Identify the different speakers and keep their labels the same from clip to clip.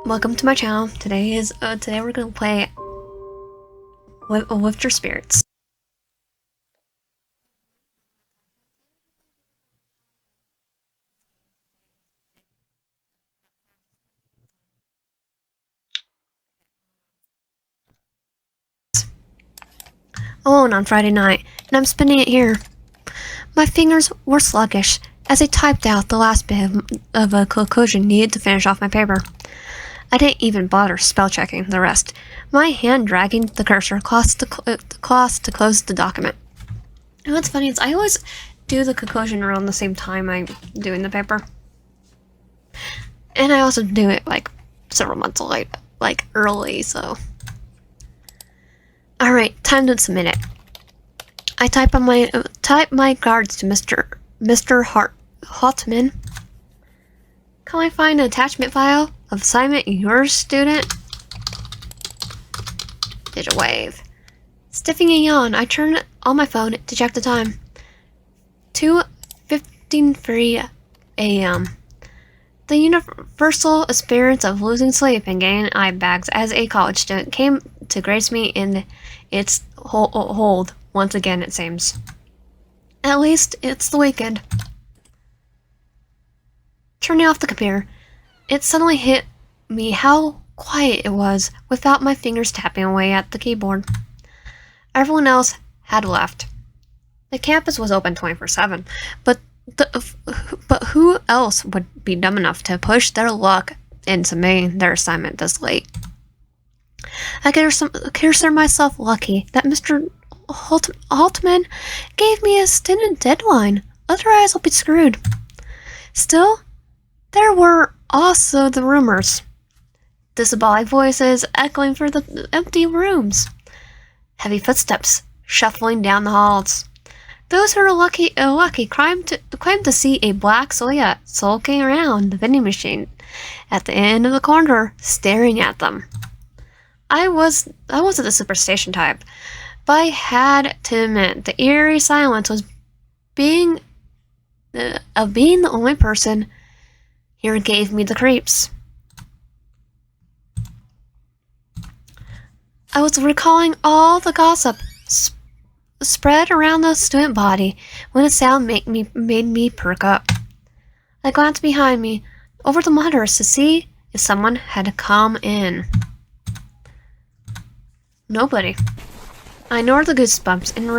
Speaker 1: Welcome to my channel. Today we're gonna play Lift Your Spirits. Alone on Friday night, and I'm spending it here. My fingers were sluggish as I typed out the last bit of a conclusion needed to finish off my paper. I didn't even bother spell checking the rest. My hand dragging the cursor across to close the document. And what's funny is I always do the conclusion around the same time I'm doing the paper. And I also do it like several months late, like early, so. Alright, time to submit it. I type my cards to Mr. Hartman. Can I find an attachment file of assignment yours, student? Digital wave. Stiffing a yawn, I turn on my phone to check the time. 2:53 a.m. The universal experience of losing sleep and getting eye bags as a college student came to grace me in its hold once again, it seems. At least it's the weekend. Turning off the computer, it suddenly hit me how quiet it was without my fingers tapping away at the keyboard. Everyone else had left. The campus was open 24/7, but who else would be dumb enough to push their luck in submitting their assignment this late? I consider myself lucky that Mr. Altman gave me a stint deadline, otherwise I'll be screwed. Still, there were also the rumors. Disembodied voices echoing through the empty rooms. Heavy footsteps shuffling down the halls. Those who are lucky claim to see a black silhouette sulking around the vending machine at the end of the corridor, staring at them. I wasn't the superstition type, but I had to admit the eerie silence was being the only person here gave me the creeps. I was recalling all the gossip spread around the student body when a sound made me perk up. I glanced behind me over the monitors to see if someone had come in. Nobody. I ignored the goosebumps and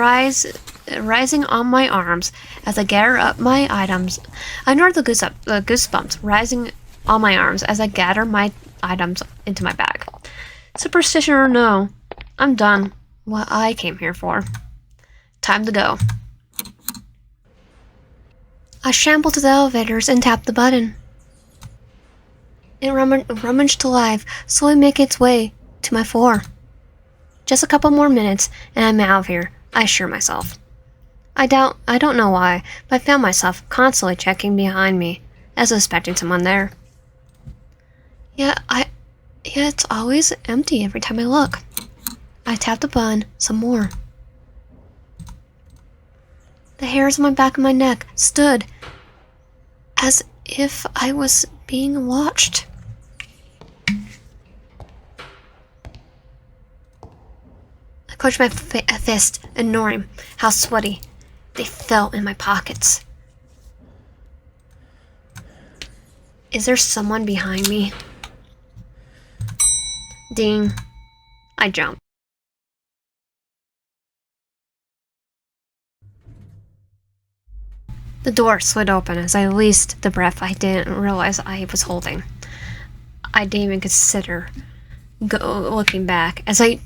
Speaker 1: rising on my arms as I gather up my items. I ignored the goosebumps rising on my arms as I gather my items into my bag. Superstition or no, I'm done what I came here for. Time to go. I shambled to the elevators and tapped the button. It rummaged alive, slowly making its way to my floor. Just a couple more minutes and I'm out of here, I assure myself. I don't know why, but I found myself constantly checking behind me, as expecting someone there. Yeah, it's always empty every time I look. I tapped the button some more. The hairs on my back of my neck stood as if I was being watched. I clenched my fist, ignoring how sweaty they felt in my pockets. Is there someone behind me? Ding. I jumped. The door slid open as I released the breath I didn't realize I was holding. I didn't even consider looking back as I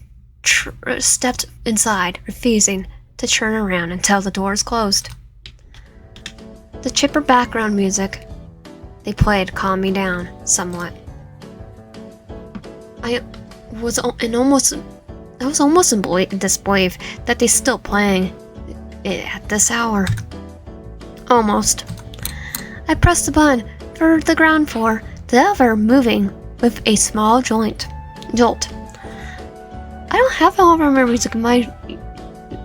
Speaker 1: stepped inside, refusing to turn around until the doors closed. The chipper background music they played calmed me down somewhat. I was almost in disbelief that they're still playing it at this hour. Almost. I pressed the button for the ground floor, the elevator moving with a small jolt. I don't have elevator music in my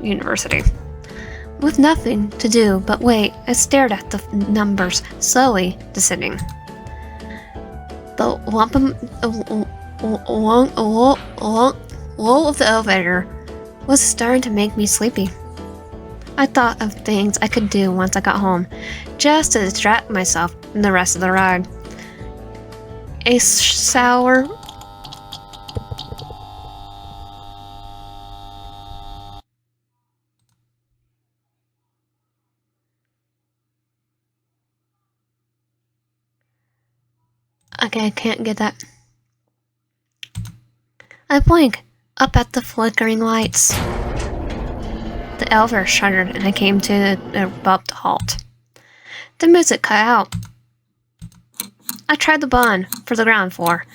Speaker 1: university. With nothing to do but wait, I stared at the numbers slowly descending. The wall of the elevator was starting to make me sleepy. I thought of things I could do once I got home, just to distract myself from the rest of the ride. A sour... Okay, I can't get that. I blink up at the flickering lights. The elevator shuddered and I came to an abrupt halt. The music cut out. I tried the button for the ground floor,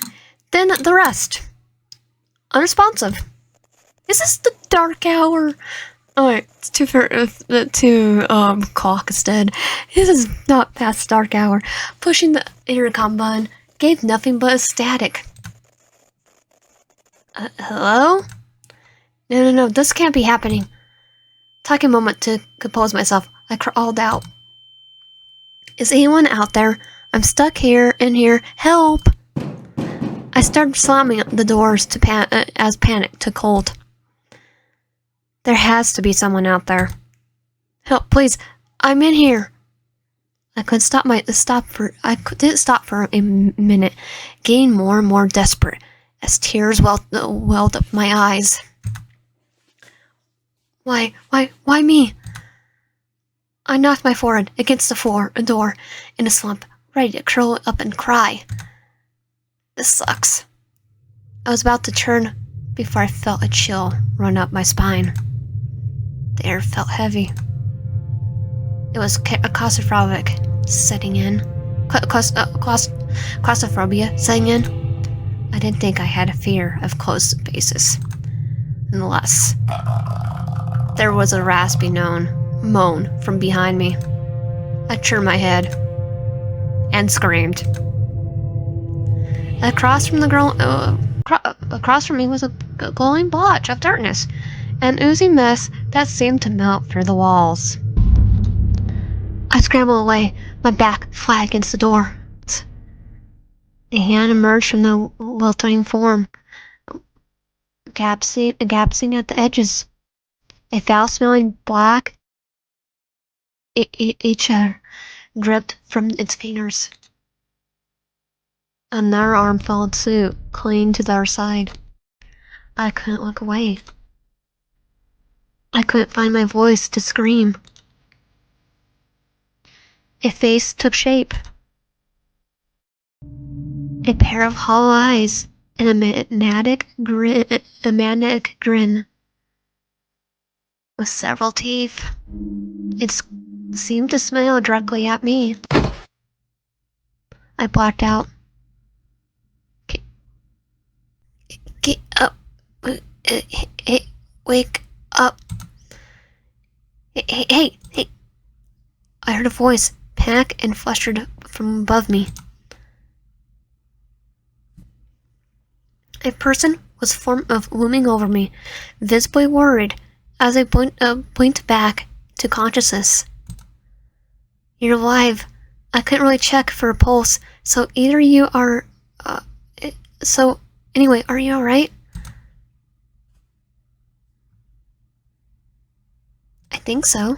Speaker 1: then the rest. Unresponsive. Is this the dark hour? Alright, it's 2 o'clock instead. This is not past dark hour. Pushing the intercom button gave nothing but a static. Hello? No, this can't be happening. Taking a moment to compose myself, I crawled out. Is anyone out there? I'm stuck here, in here. Help! I started slamming the doors as panic took hold. There has to be someone out there. Help, please! I'm in here. I didn't stop for a minute, getting more and more desperate as tears welled up my eyes. Why me? I knocked my forehead against the door in a slump, ready to curl up and cry. This sucks. I was about to turn before I felt a chill run up my spine. The air felt heavy. It was claustrophobic setting in. Claustrophobia setting in. I didn't think I had a fear of closed spaces. Unless there was a raspy moan from behind me. I turned my head and screamed. Across from me was a glowing blotch of darkness, an oozy mess that seemed to melt through the walls. I scrambled away, my back flat against the door. A hand emerged from the weltering form, gapsing at the edges. A foul-smelling black etcher dripped from its fingers. Another arm followed suit, clinging to their side. I couldn't look away. I couldn't find my voice to scream. A face took shape. A pair of hollow eyes and a maniac grin with several teeth. It seemed to smile directly at me. I blacked out. Get up. Wake up. Hey. I heard a voice, panic and flustered from above me. A person was looming over me, visibly worried, as I blinked back to consciousness. You're alive. I couldn't really check for a pulse, so either you are... Anyway, are you alright? I think so.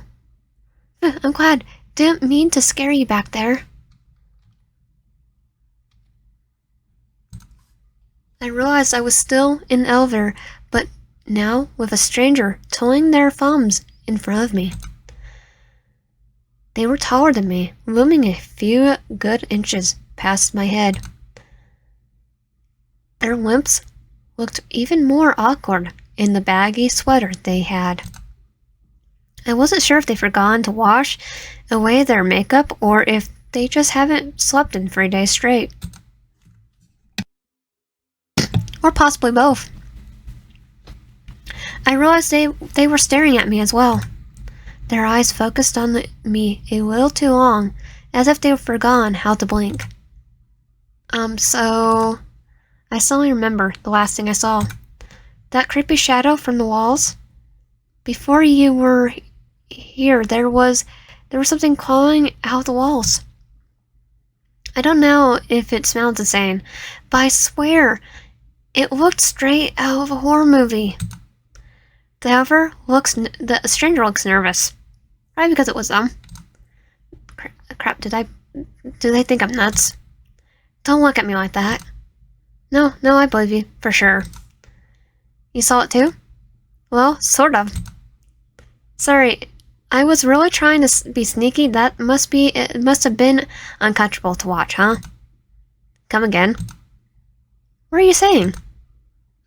Speaker 1: I'm glad. Didn't mean to scare you back there. I realized I was still in the elevator, but now with a stranger twiddling their thumbs in front of me. They were taller than me, looming a few good inches past my head. Their limps looked even more awkward in the baggy sweater they had. I wasn't sure if they'd forgotten to wash away their makeup or if they just haven't slept in 3 days straight. Or possibly both. I realized they were staring at me as well. Their eyes focused on me a little too long, as if they had forgotten how to blink. So... I suddenly remember the last thing I saw. That creepy shadow from the walls. Before you were here, there was something crawling out of the walls. I don't know if it smells the same, but I swear it looked straight out of a horror movie. The stranger looks nervous. Probably because it was them. Crap, do they think I'm nuts? Don't look at me like that. No, I believe you, for sure. You saw it too? Well, sort of. Sorry, I was really trying to be sneaky. It must have been uncomfortable to watch, huh? Come again. What are you saying?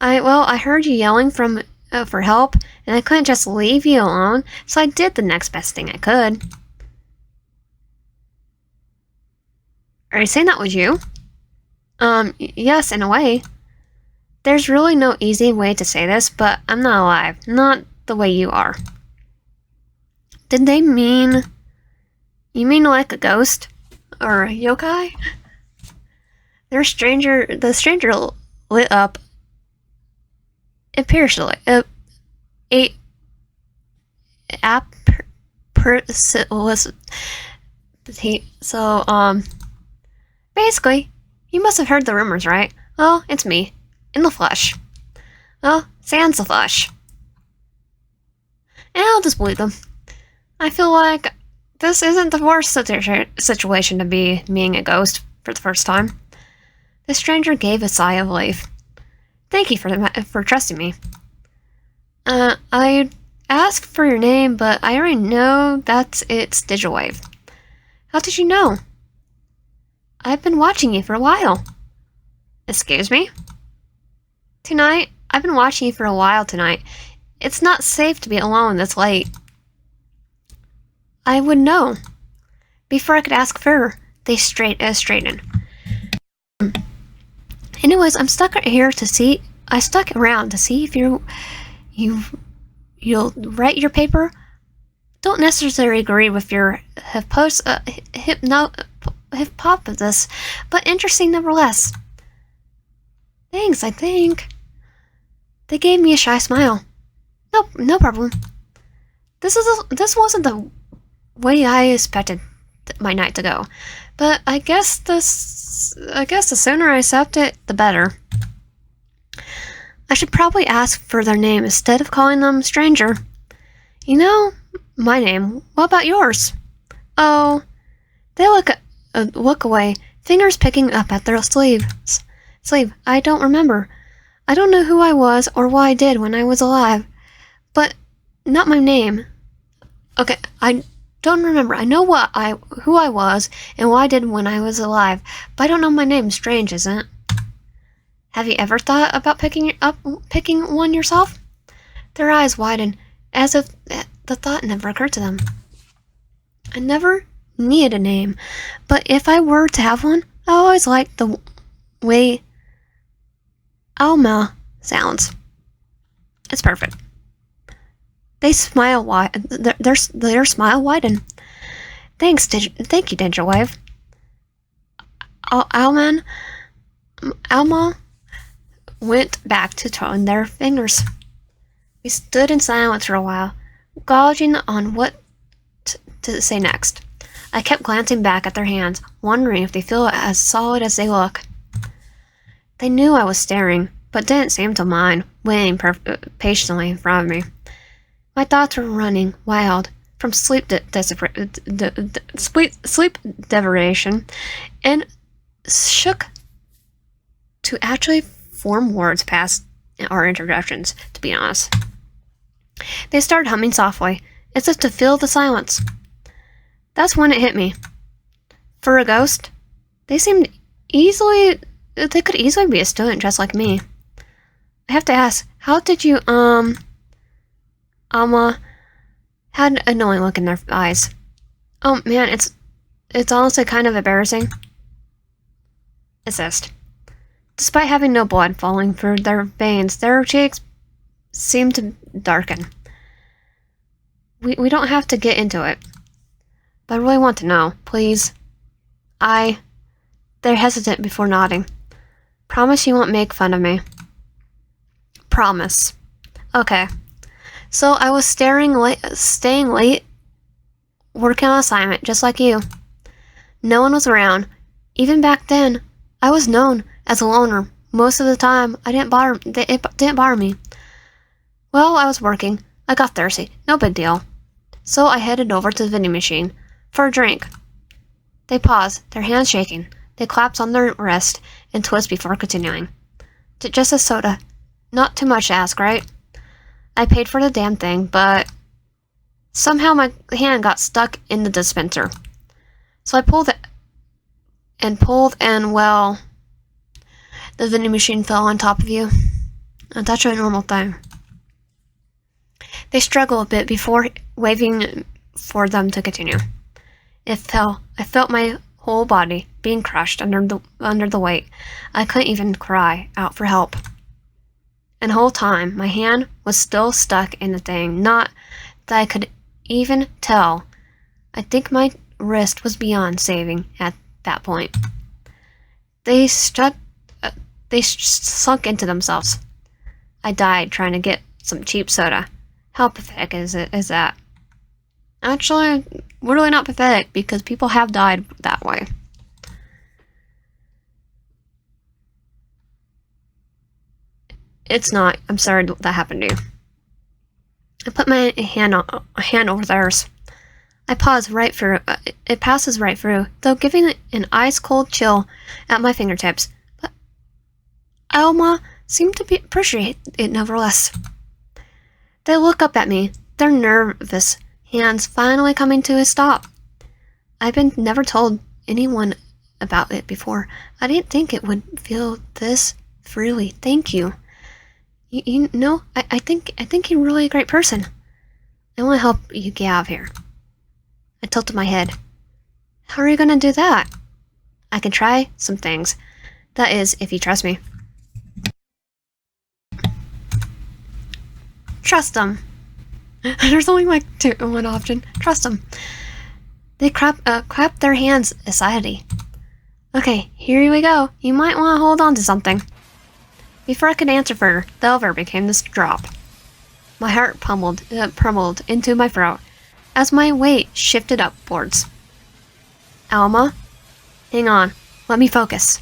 Speaker 1: I heard you yelling for help, and I couldn't just leave you alone, so I did the next best thing I could. Are you saying that was you? Yes, in a way. There's really no easy way to say this, but I'm not alive. Not the way you are. Did they mean... You mean like a ghost? Or a yokai? The stranger lit up imperially. Basically, you must have heard the rumors, right? Well, it's me. In the flesh. Well, sans the flesh. And I'll just believe them. I feel like this isn't the worst situation to be being a ghost for the first time. The stranger gave a sigh of relief. Thank you for trusting me. I asked for your name, but I already know it's Digimon. How did you know? I've been watching you for a while. Excuse me? Tonight? I've been watching you for a while tonight. It's not safe to be alone this late. I would know. Before I could ask further, they straightened. Anyways, I stuck around to see if you'll write your paper. Don't necessarily agree with your hypothesis, but interesting nevertheless. Thanks, I think. They gave me a shy smile. Nope, no problem. This wasn't the way I expected my night to go, but I guess the sooner I accept it, the better. I should probably ask for their name instead of calling them stranger. You know, my name. What about yours? Oh, they look away, fingers picking up at their sleeve. I don't remember. I don't know who I was or what I did when I was alive, but not my name. Okay, I don't remember. I know who I was and what I did when I was alive, but I don't know my name. Strange, isn't it? Have you ever thought about picking one yourself? Their eyes widened, as if the thought never occurred to them. I never needed a name, but if I were to have one, I always liked the way Alma sounds. It's perfect. They smile wide. Their smile widened. Thank you, Digimon. Alma went back to twirling their fingers. We stood in silence for a while, gauging on what to say next. I kept glancing back at their hands, wondering if they feel as solid as they look. They knew I was staring, but didn't seem to mind, waiting patiently in front of me. My thoughts were running wild from sleep deprivation, and shook to actually form words past our introductions, to be honest. They started humming softly, as if to fill the silence. That's when it hit me. For a ghost, they could easily be a student just like me. I have to ask, how did you, Alma had a knowing look in their eyes. Oh man, it's honestly kind of embarrassing. Assist. Despite having no blood falling through their veins, their cheeks seemed to darken. We don't have to get into it. But I really want to know, please. They're hesitant before nodding. Promise you won't make fun of me. Promise. Okay. So I was staying late, working on assignment, just like you. No one was around, Even back then, I was known as a loner. Most of the time, it didn't bother me. While I was working, I got thirsty. No big deal. So I headed over to the vending machine for a drink. They pause, their hands shaking. They clap on their wrist and twist before continuing. Just a soda. Not too much to ask, right? I paid for the damn thing, but somehow my hand got stuck in the dispenser. So I pulled and well, the vending machine fell on top of you. That's a normal thing. They struggle a bit before waving for them to continue. It fell. I felt my whole body being crushed under the weight. I couldn't even cry out for help. And the whole time, my hand was still stuck in the thing. Not that I could even tell. I think my wrist was beyond saving at that point. They sunk into themselves. I died trying to get some cheap soda. How pathetic is that? Actually, really not pathetic, because people have died that way. It's not. I'm sorry that happened to you. I put my hand over theirs. I pause right through. It passes right through, though giving an ice-cold chill at my fingertips. But Alma seemed to appreciate it nevertheless. They look up at me, their nervous hands finally coming to a stop. I've been never told anyone about it before. I didn't think it would feel this freely. Thank you. You know, I think you're really a great person. I want to help you get out of here. I tilted my head. How are you going to do that? I can try some things. That is, if you trust me. Trust them. There's only like one option. Trust them. They clap their hands excitedly. Okay, here we go. You might want to hold on to something. Before I could answer further, the elevator became this drop. My heart pummeled into my throat as my weight shifted upwards. Alma, hang on. Let me focus.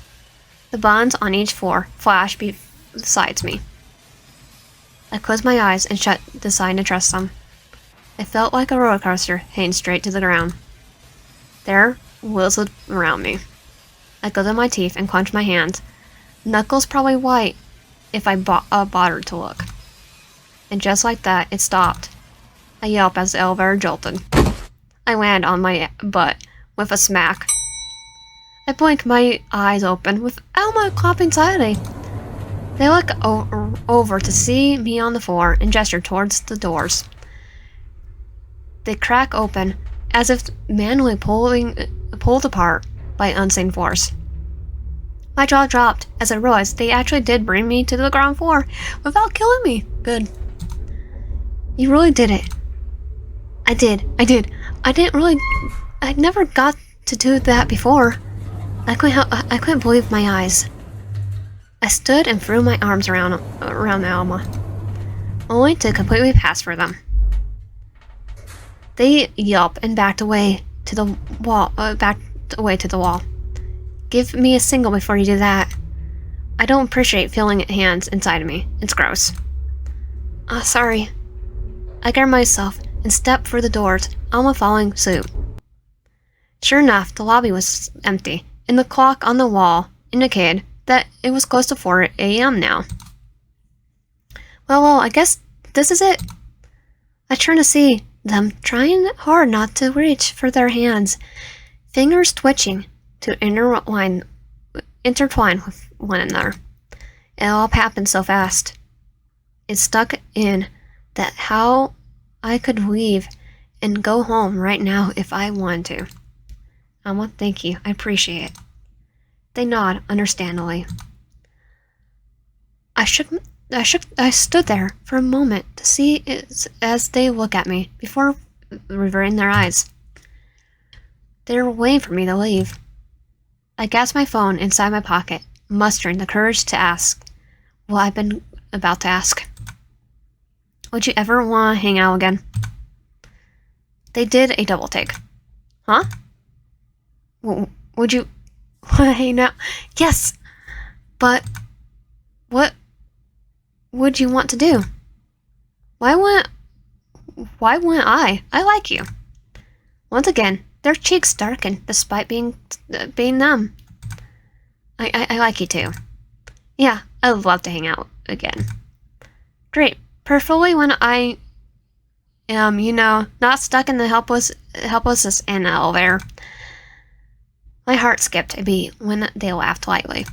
Speaker 1: The buttons on each floor flashed beside me. I closed my eyes and decided to trust them. It felt like a roller coaster heading straight to the ground. There whistled around me. I gritted my teeth and clenched my hands. Knuckles probably white if I bothered to look. And just like that, it stopped. I yelped as the elevator jolted. I landed on my butt with a smack. I blinked my eyes open with Alma clapping silently. They looked over to see me on the floor and gestured towards the doors. They crack open as if manually pulled apart by unseen force. My jaw dropped as I realized they actually did bring me to the ground floor without killing me. Good. You really did it. I did. I never got to do that before. I couldn't believe my eyes. I stood and threw my arms around Alma, only to completely pass for them. They yelped and backed away to the wall. Give me a single before you do that. I don't appreciate feeling hands inside of me. It's gross. Sorry. I gathered myself and stepped through the doors, Alma following suit. Sure enough, the lobby was empty, and the clock on the wall indicated that it was close to 4 a.m. now. Well, I guess this is it. I turned to see them trying hard not to reach for their hands, fingers twitching to intertwine with one another. It all happened so fast. It stuck in that how I could leave and go home right now if I wanted to. Alma, thank you. I appreciate it. They nod understandingly. I stood there for a moment to see it as they look at me before reverting their eyes. They were waiting for me to leave. I gasped my phone inside my pocket, mustering the courage to ask what I've been about to ask. Would you ever want to hang out again? They did a double take. Huh? Would you Hey now. Yes! But what would you want to do? Why wouldn't I? I like you. Once again, their cheeks darken despite being numb. I like you too. Yeah, I would love to hang out again. Great. Preferably when I am, not stuck in the helplessness in the elevator. My heart skipped a beat when they laughed lightly.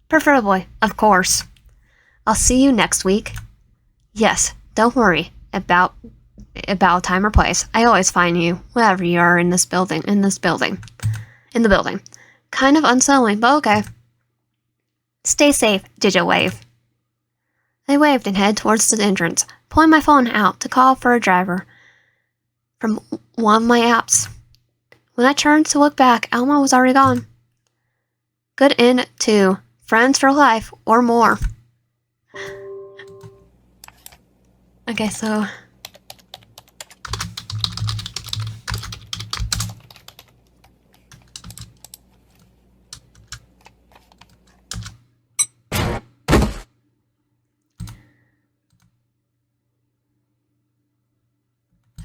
Speaker 1: Preferably, of course. I'll see you next week. Yes, don't worry about time or place. I always find you, wherever you are in the building. Kind of unsettling, but okay. Stay safe, Digit Wave. I waved and headed towards the entrance, pulling my phone out to call for a driver from one of my apps. When I turned to look back, Alma was already gone. Good end to friends for life or more. Okay, so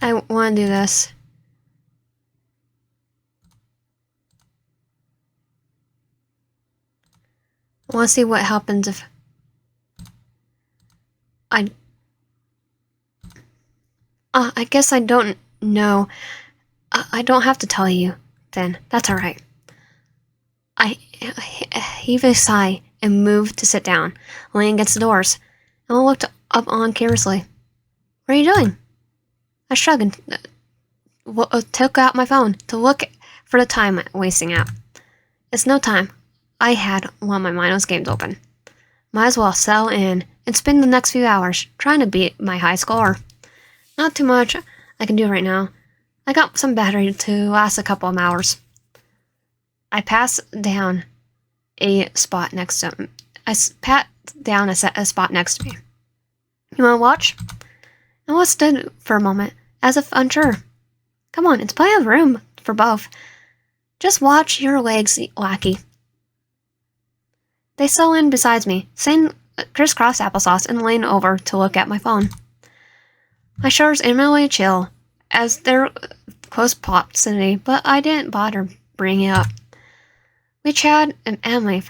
Speaker 1: I want to do this. I want to see what happens if I guess I don't know. I don't have to tell you, then. That's alright. I heaved a sigh and moved to sit down, leaning against the doors. Emma looked up on curiously. What are you doing? I shrugged and took out my phone to look for the time-wasting app. It's no time I had while my mind was games open. Might as well settle in and spend the next few hours trying to beat my high score. Not too much I can do right now. I got some battery to last a couple of hours. I passed down a spot next to me. I pat down a spot next to me. You want to watch? Emma stood for a moment, as if unsure. Come on, it's plenty of room for both. Just watch your legs, lackey. They settled in beside me, saying crisscross applesauce, and leaned over to look at my phone. My shoulders imminently chill, as their close proximity, but I didn't bother bringing it up. We chatted Emily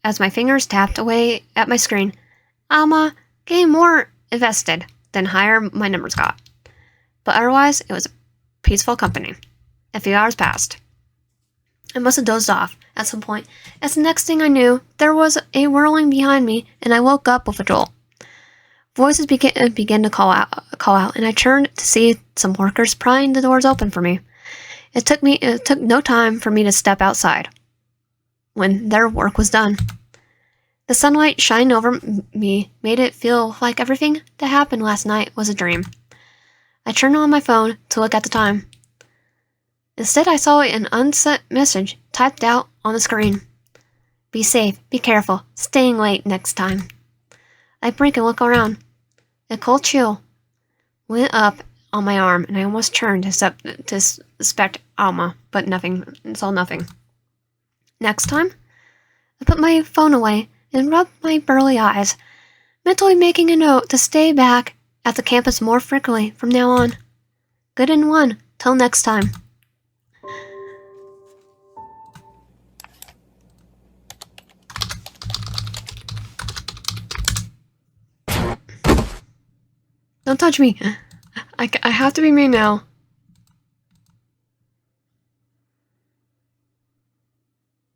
Speaker 1: as my fingers tapped away at my screen. Alma getting more invested than higher my numbers got. But otherwise, it was peaceful company. A few hours passed. I must have dozed off at some point, as the next thing I knew, there was a whirling behind me, and I woke up with a jolt. Voices began to call out, and I turned to see some workers prying the doors open for me. It took no time for me to step outside. When their work was done, the sunlight shining over me made it feel like everything that happened last night was a dream. I turned on my phone to look at the time. Instead, I saw an unsent message typed out on the screen. Be safe, be careful, staying late next time. I blink and look around. A cold chill went up on my arm, and I almost turned to suspect Alma, but saw nothing. Next time, I put my phone away and rubbed my burly eyes, mentally making a note to stay back at the campus more frequently from now on. Good and one, till next time. Don't touch me. I have to be mean now.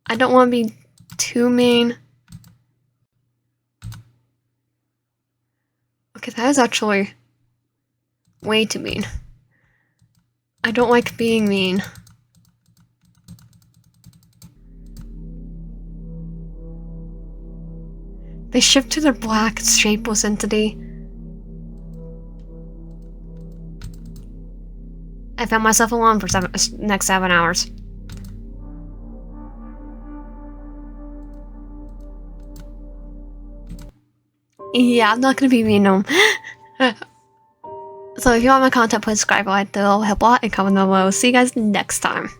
Speaker 1: I don't want to be too mean. Okay, that is actually way too mean. I don't like being mean. They shift to their black, shapeless entity. I found myself alone for next 7 hours. Yeah, I'm not gonna be mean no. So if you want my content, please subscribe, like, that'll help a lot, and comment down below. See you guys next time.